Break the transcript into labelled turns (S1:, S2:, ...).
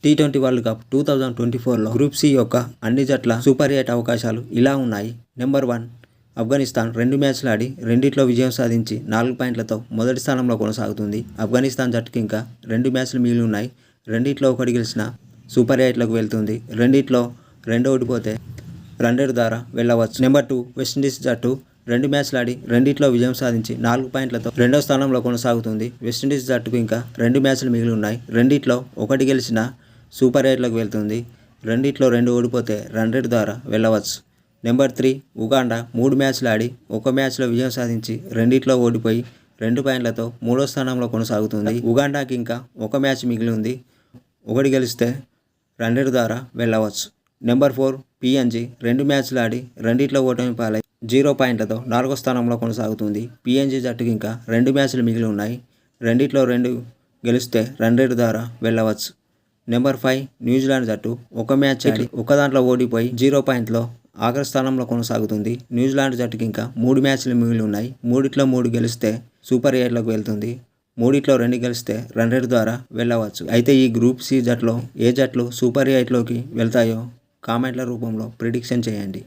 S1: T20 world cup 2024లో group C యొక్క అన్ని జట్ల సూపర్ 8 అవకాశాలు ఇలా ఉన్నాయి. నెంబర్ 1 ఆఫ్ఘనిస్తాన్ 2 మ్యాచ్లు ఆడి రెండిట్లో విజయం సాధించి 4 పాయింట్లతో మొదటి స్థానంలో కొనసాగుతుంది. ఆఫ్ఘనిస్తాన్ జట్టుకి ఇంకా 2 మ్యాచ్లు మిగిలి ఉన్నాయి. రెండిట్లో ఒకటి గెలిచిన సూపర్ 8లకు వెళ్తుంది. రెండిట్లో 2 ఓడిపోతే రన్-రేట్ ద్వారా వెళ్ళవచ్చు. నెంబర్ 2 వెస్టిండీస్ జట్టు 2 మ్యాచ్లు ఆడి రెండిట్లో విజయం సాధించి 4 పాయింట్లతో 2వ స్థానంలో కొనసాగుతుంది. వెస్టిండీస్ జట్టుకు ఇంకా 2 మ్యాచ్లు మిగిలి ఉన్నాయి. రెండిట్లో ఒకటి గెలిచిన సూపర్ 8లకు వెళ్తుంది. రెండిట్లో 2 ఓడిపోతే రన్-రేట్ ద్వారా వెళ్ళవచ్చు. నెంబర్ 3 ఉగాండా 3 మ్యాచ్లు ఆడి 1 మ్యాచ్లో విజయం సాధించి రెండిట్లో ఓడిపోయి 2 పాయింట్లతో 3వ స్థానంలో కొనసాగుతుంది. ఉగాండాకి ఇంకా 1 మ్యాచ్ మిగిలి ఉంది. ఒకటి గెలిస్తే రన్-రేట్ ద్వారా వెళ్ళవచ్చు. నెంబర్ 4 పిఎన్జీ 2 మ్యాచ్లు ఆడి రెండిట్లో ఓటమి పాలై 0 పాయింట్లతో 4వ స్థానంలో కొనసాగుతుంది. పిఎన్జీ జట్టుకి ఇంకా 2 మ్యాచ్లు మిగిలి ఉన్నాయి. రెండిట్లో 2 గెలిస్తే రన్-రేట్ ద్వారా వెళ్ళవచ్చు. నెంబర్ 5 న్యూజిలాండ్ జట్టు 1 మ్యాచ్ ఆడి ఒక దాంట్లో ఓడిపోయి 0 పాయింట్లో ఆఖరి స్థానంలో కొనసాగుతుంది. న్యూజిలాండ్ జట్టుకి ఇంకా 3 మ్యాచ్లు మిగిలి ఉన్నాయి. మూడిట్లో 3 గెలిస్తే సూపర్ 8లకు వెళ్తుంది. మూడిట్లో 2 గెలిస్తే రన్-రేట్ ద్వారా వెళ్ళవచ్చు. అయితే ఈ గ్రూప్ సి జట్లో ఏ జట్లు సూపర్ 8లోకి వెళ్తాయో కామెంట్ల రూపంలో ప్రిడిక్షన్ చేయండి.